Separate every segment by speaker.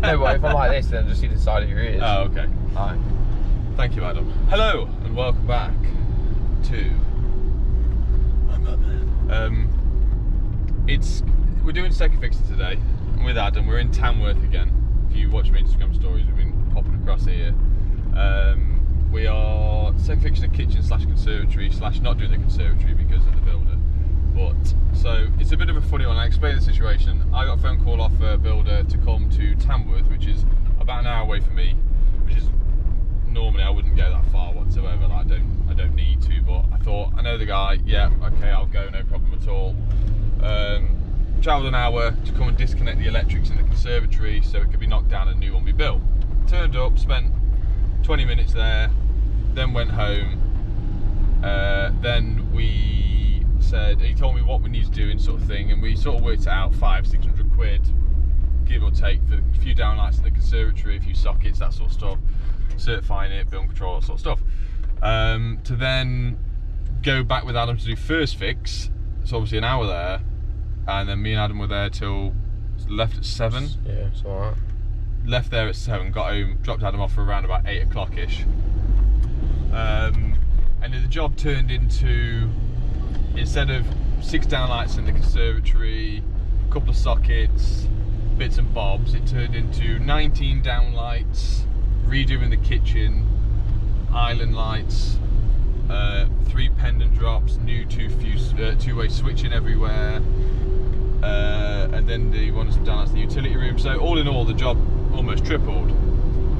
Speaker 1: No, but if I'm like this, then just see the side of your ears.
Speaker 2: Oh, okay.
Speaker 1: Alright.
Speaker 2: Thank you, Adam. Hello, and welcome back to... I'm Batman. We're doing second fixing today. I'm with Adam. We're in Tamworth again. If you watch my Instagram stories, we've been popping across here. We are second fixing a kitchen / conservatory / not doing the conservatory because of the builder. But so it's a bit of a funny one. I explain the situation. I got a phone call off a builder to come to Tamworth, which is about an hour away from me, which is normally I wouldn't go that far whatsoever. Like, I don't need to, but I thought, I know the guy. Yeah, okay, I'll go, no problem at all. Travelled an hour to come and disconnect the electrics in the conservatory so it could be knocked down and a new one be built. Turned up, spent 20 minutes there, then went home. Then we said, he told me what we need to do and sort of thing, and we sort of worked it out, 500-600 quid, give or take, for a few downlights in the conservatory, a few sockets, that sort of stuff, certifying it, building control, that sort of stuff. To then go back with Adam to do first fix, it's obviously an hour there, and then me and Adam were there till, left at 7.
Speaker 1: Yeah, it's alright.
Speaker 2: Left there at 7, got home, dropped Adam off for around about 8 o'clock-ish. And the job turned into, instead of 6 downlights in the conservatory, a couple of sockets, bits and bobs, it turned into 19 downlights, redoing the kitchen, island lights, 3 pendant drops, new two-way switching everywhere, and then they wanted some downlights in the utility room. So all in all, the job almost tripled.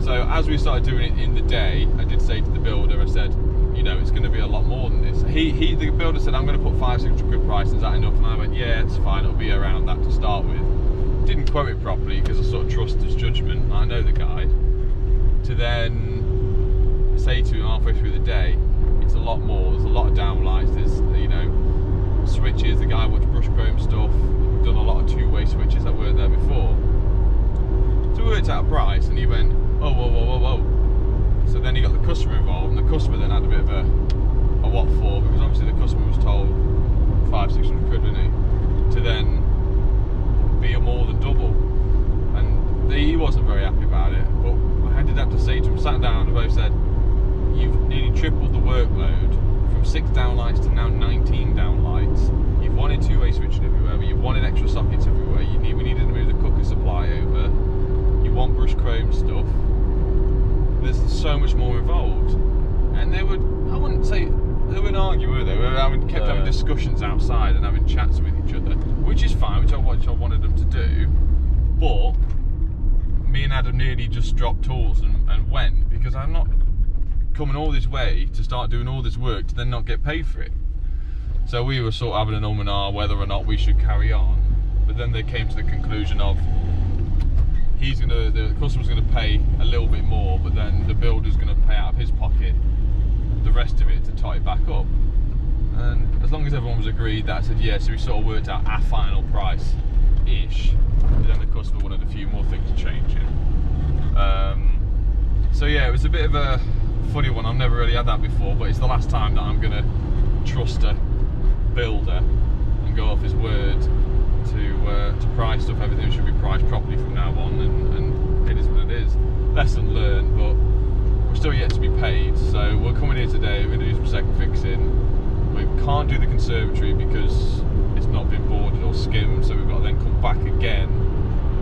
Speaker 2: So as we started doing it in the day, I did say to the builder, I said, you know, it's going to be a lot more than this. The builder said, I'm going to put 500-600 quid price, is that enough? And I went, yeah, it's fine, it'll be around that to start with. Didn't quote it properly because I sort of trust his judgment, I know the guy. To then say to him halfway through the day, it's a lot more, there's a lot of downlights, there's, you know, switches, the guy watched brush chrome stuff, we've done a lot of two-way switches that weren't there before. So we worked out a price and he went, oh, whoa. So then he got the customer involved, and the customer then had a bit of a what for, because obviously the customer was told 500-600 quid, wasn't he, to then be a more than double, and he wasn't very happy about it. But I did have to say to him, sat down and both said, you've nearly tripled the workload from 6 downlights to now 19 downlights. You've wanted two-way switching everywhere, but you wanted extra sockets everywhere. We needed to move the cooker supply over. You want brush chrome stuff. There's so much more involved, and they would, I wouldn't say they wouldn't argue, were they? We were kept having discussions outside and having chats with each other, which is fine, which I wanted them to do. But me and Adam nearly just dropped tools and went, because I'm not coming all this way to start doing all this work to then not get paid for it. So we were sort of having an and ah whether or not we should carry on, but then they came to the conclusion of the customer's gonna pay a little bit more, but then the builder's gonna pay out of his pocket the rest of it to tie it back up. And as long as everyone was agreed, that I said yeah, so we sort of worked out our final price ish, but then the customer wanted a few more things changing. So yeah, it was a bit of a funny one. I've never really had that before, but it's the last time that I'm gonna trust a builder and go off his word to price stuff. Everything should be priced properly from now on, and it is what it is. Lesson learned, but we're still yet to be paid. So we're coming here today, we're going to do some second fixing. We can't do the conservatory because it's not been boarded or skimmed, so we've got to then come back again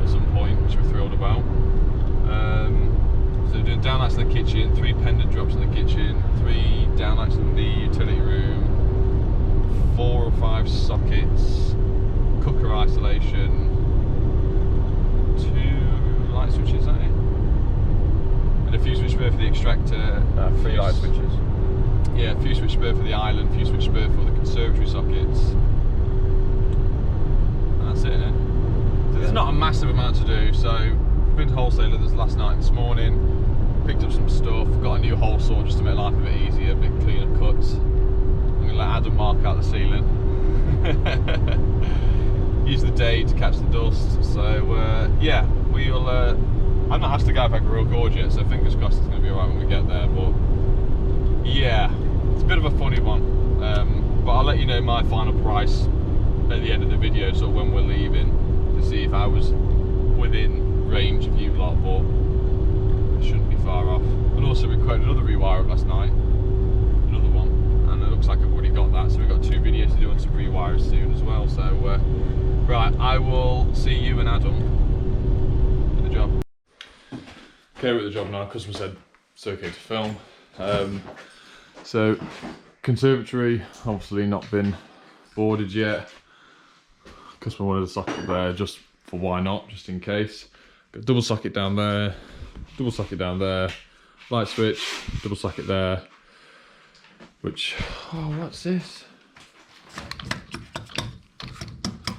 Speaker 2: at some point, which we're thrilled about. So we're doing downlights in the kitchen, 3 pendant drops in the kitchen, 3 downlights in the utility room, 4 or 5 sockets, cooker isolation, 2 light switches, that it? And a fuse switch spur for the extractor.
Speaker 1: 3 light switches.
Speaker 2: Yeah, a fuse switch spur for the island, fuse switch spur for the conservatory sockets. And that's it, innit? So there's not a massive amount to do. So I've been to wholesaler last night, this morning, picked up some stuff, got a new hole saw just to make life a bit easier, a bit cleaner cuts. I'm going to let Adam mark out the ceiling. Use the day to catch the dust. So yeah, we'll I've not asked the guy if I can real gorge yet, so fingers crossed it's going to be alright when we get there. But yeah, it's a bit of a funny one, but I'll let you know my final price at the end of the video, sort of when we're leaving, to see if I was within range of you lot, quoted another rewire up last night, another one, and it looks like I've already got that, so we've got 2 videos to do on some rewires soon as well. So right, I will see you and Adam at the job. Okay, we're at the job now. Customer said it's okay to film. So conservatory obviously not been boarded yet. Customer wanted a socket there just for why not, just in case. Got a double socket down there, double socket down there, light switch, double socket there. Which, oh, what's this?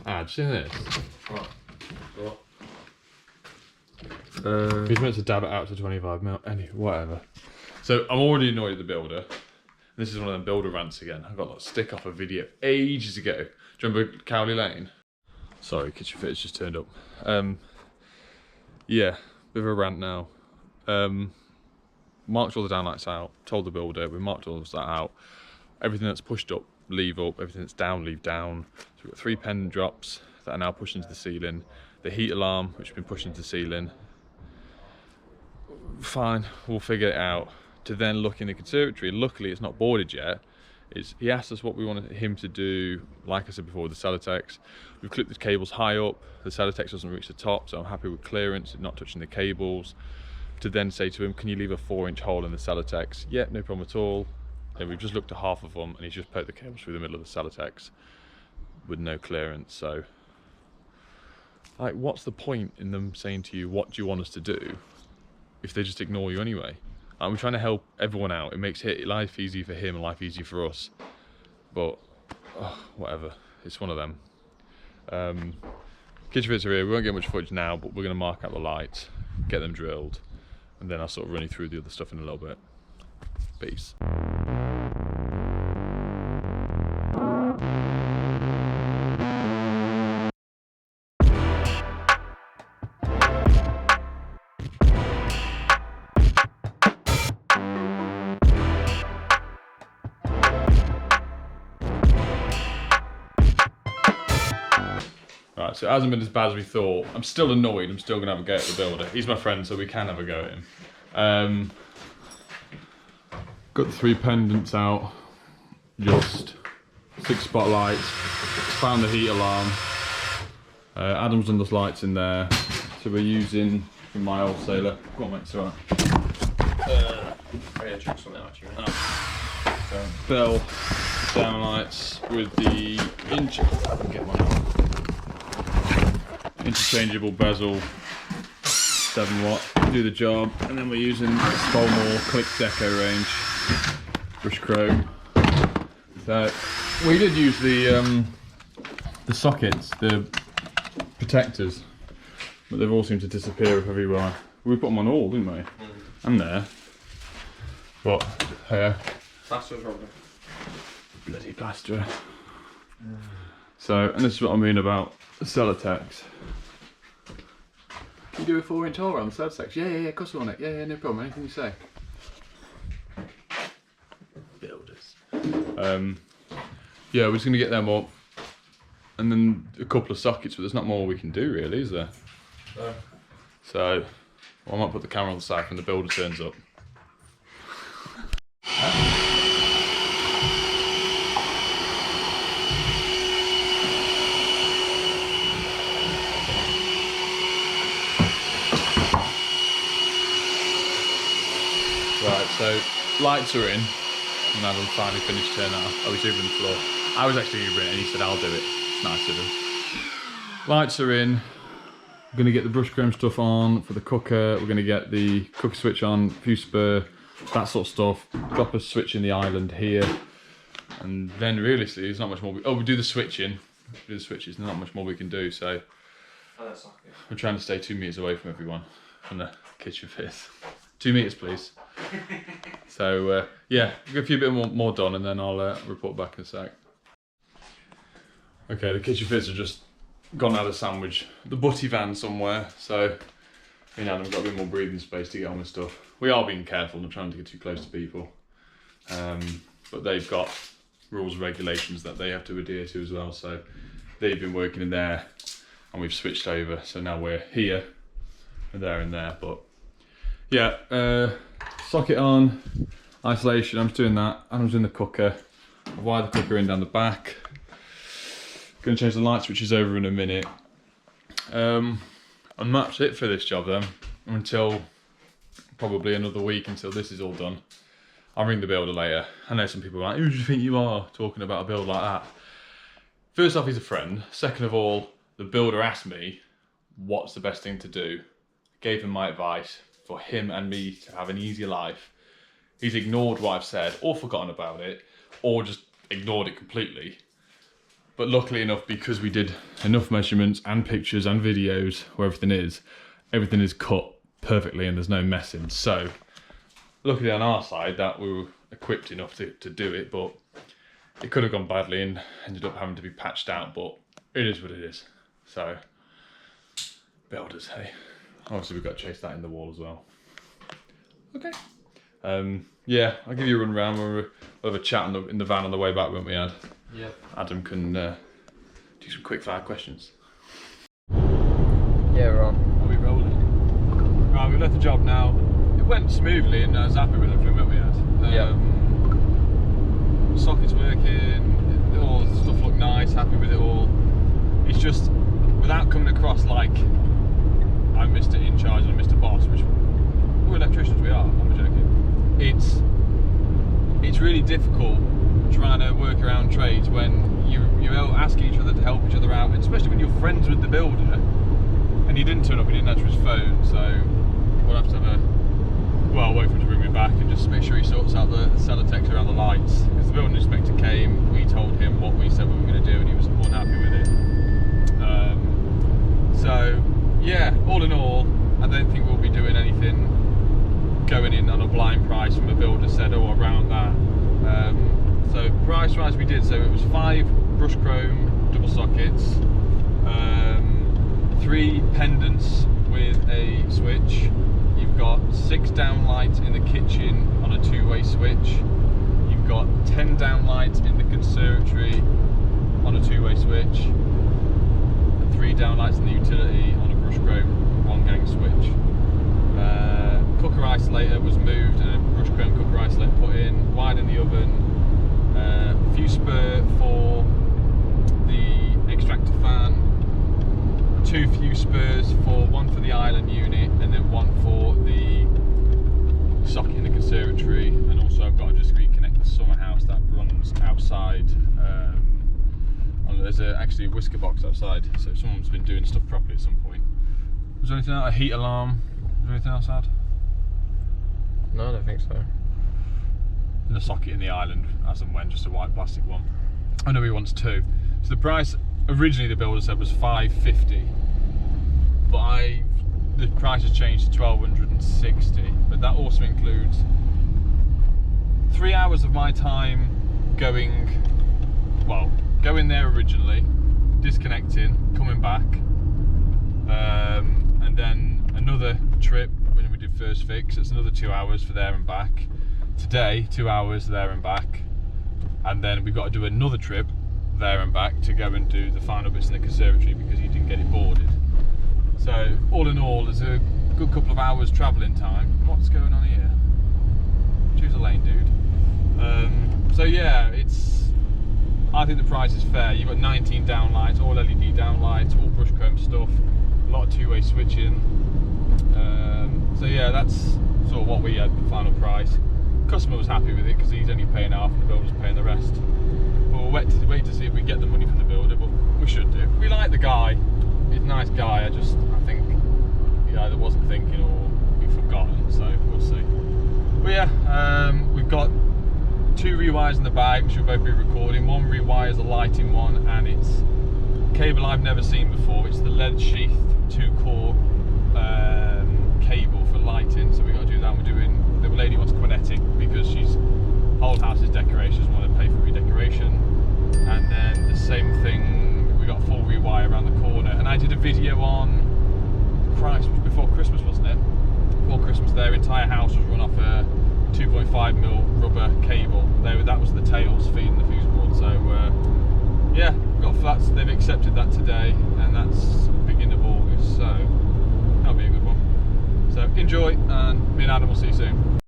Speaker 2: Ah, did you see this?
Speaker 1: What?
Speaker 2: He's meant to dab it out to 25 mil. Anyway, whatever. So I'm already annoyed at the builder. This is one of them builder rants again. I got that stick off a video ages ago. Do you remember Cowley Lane? Sorry, kitchen fitters just turned up. Yeah, bit of a rant now. Marked all the downlights out, told the builder, we marked all of that out. Everything that's pushed up, leave up, everything that's down, leave down. So we've got 3 pendant drops that are now pushed into the ceiling. The heat alarm, which has been pushed into the ceiling. Fine, we'll figure it out. To then look in the conservatory, luckily it's not boarded yet. He asked us what we wanted him to do, like I said before, with the Celotex. We've clipped the cables high up, the Celotex doesn't reach the top, so I'm happy with clearance and not touching the cables. To then say to him, can you leave a 4-inch hole in the Celotex? Yeah, no problem at all. And we've just looked at half of them and he's just poked the cables through the middle of the Celotex with no clearance. So, like, what's the point in them saying to you, what do you want us to do, if they just ignore you anyway? We're trying to help everyone out. It makes life easy for him and life easy for us. But, whatever. It's one of them. Kitchen fits are here. We won't get much footage now, but we're going to mark out the lights, get them drilled, and then I'll sort of run you through the other stuff in a little bit. Peace. Right, so it hasn't been as bad as we thought. I'm still annoyed. I'm still going to have a go at the builder. He's my friend, so we can have a go at him. Got the 3 pendants out. Just 6 spotlights. Found the heat alarm. Adam's done those lights in there. So we're using, from my wholesaler. Go on, mate, it's alright.
Speaker 1: Oh yeah, check something out actually.
Speaker 2: Bell downlights with the interchangeable bezel, 7 watt, do the job. And then we're using the Spolmore Click Deco range, brush chrome. So we did use the sockets, the protectors, but they've all seemed to disappear everywhere. We put them on all, didn't we? And there. But
Speaker 1: Plaster's rubber.
Speaker 2: bloody plasterer. So, and this is what I mean about the Celotex. Can you do a 4-inch hole around the Celotex? Yeah, of course I want it. Yeah, no problem. Anything you say. Builders. Yeah, we're just going to get them up. And then a couple of sockets, but there's not more we can do really, is there? No. So, I might put the camera on the side when the builder turns up. Right, so lights are in, and Adam finally finished turning that off. I was hoovering the floor. I was actually hoovering it, and he said, I'll do it. It's nice of him. Lights are in. We're going to get the brush chrome stuff on for the cooker. We're going to get the cooker switch on, fuse spur, that sort of stuff. Drop a switch in the island here. And then realistically, there's not much more. We do the switching. Do the switches, there's not much more we can do. So we're trying to stay 2 meters away from everyone from the kitchen fits. 2 meters, please. So yeah, get a few bit more done, and then I'll report back in a sec. Okay, the kitchen fits have just gone out of sandwich the butty van somewhere, so me and Adam got a bit more breathing space to get on with stuff. We are being careful, not trying to get too close to people, but they've got rules and regulations that they have to adhere to as well, so they've been working in there and we've switched over, so now we're here and there, but yeah, socket on, isolation, I'm just doing that. Adam's doing the cooker. I've wired the cooker in down the back. Gonna change the light switches over in a minute. And that's it for this job then, until probably another week until this is all done. I'll ring the builder later. I know some people are like, who do you think you are talking about a build like that? First off, he's a friend. Second of all, the builder asked me what's the best thing to do. Gave him my advice for him and me to have an easier life. He's ignored what I've said or forgotten about it or just ignored it completely. But luckily enough, because we did enough measurements and pictures and videos where everything is cut perfectly and there's no messing. So luckily on our side that we were equipped enough to do it, but it could have gone badly and ended up having to be patched out, but it is what it is. So, builders, hey. Obviously we've got to chase that in the wall as well. Okay. Yeah, I'll give you a run around. We'll have a chat in the van on the way back, won't we, Ad?
Speaker 1: Yeah.
Speaker 2: Adam can do some quick fire questions.
Speaker 1: Yeah, we're on.
Speaker 2: Are we rolling? Right, we've left the job now. It went smoothly and I was happy with everything that we had. Sockets working, all the stuff looked nice, happy with it all. It's just, without coming across like I'm Mr. In Charge and Mr. Boss, which we're electricians, we are, I'm joking. It's really difficult trying to work around trades when you're asking each other to help each other out, and especially when you're friends with the builder and he didn't turn up, he didn't answer his phone, so we'll have to have wait for him to bring me back and just make sure he sorts out the sellotex around the lights, because the building inspector came, we told him what we said we were going to do and he was more than happy with it. So yeah, all in all, I don't think we'll be doing anything going in on a blind price from a builder said, oh, around that. So price wise we did, so it was 5 brush chrome double sockets, 3 pendants with a switch. You've got 6 downlights in the kitchen on a 2-way switch. You've got 10 downlights in the conservatory on a 2-way switch. And 3 downlights in the utility on a brush chrome 1-gang switch. Cooker isolator was moved and a brush chrome cooker isolator put in. Wired in the oven. Fuse spur for the extractor fan. 2 fuse spurs, one for the island unit and then 1 for the socket in the conservatory, and also I've got to just reconnect the summer house that runs outside. There's actually a whisker box outside, so someone's been doing stuff properly at some point. Was there anything else? A heat alarm? Was there anything else, Ad?
Speaker 1: No, I don't think so.
Speaker 2: And the socket in the island, as and when, just a white plastic one. I know he wants 2. So the price originally the builder said was $550, but the price has changed to $1,260. But that also includes 3 hours of my time going there originally, disconnecting, coming back, and then another trip when we did first fix. It's another 2 hours for there and back. Today, 2 hours there and back, and then we've got to do another trip there and back to go and do the final bits in the conservatory because he didn't get it boarded. So all in all, there's a good couple of hours travelling time. What's going on here? Choose a lane, dude. So yeah, I think the price is fair. You've got 19 downlights, all LED downlights, all brush chrome stuff, a lot of 2-way switching. So yeah, that's sort of what we had the final price. Customer was happy with it because he's only paying half and the builder's paying the rest. We'll wait to see if we get the money from the builder, but we should do. We like the guy. He's a nice guy. I think he either wasn't thinking or we've forgotten, so we'll see. But yeah, we've got 2 rewires in the bag, which we'll both be recording. 1 rewire is a lighting one, and it's cable I've never seen before. It's the lead sheath 2-core cable for lighting, so we've got to do that. We're doing, the lady wants kinetic because she's whole house is decorations, want to pay for redecoration, and then the same thing, we got a full rewire around the corner. And I did a video on Christ, before Christmas, wasn't it? Before Christmas, their entire house was run off a 2.5mm rubber cable. That was the tails feeding the fuse board. So yeah, we've got flats. They've accepted that today, and that's beginning of August. So that'll be a good one. So enjoy, and me and Adam will see you soon.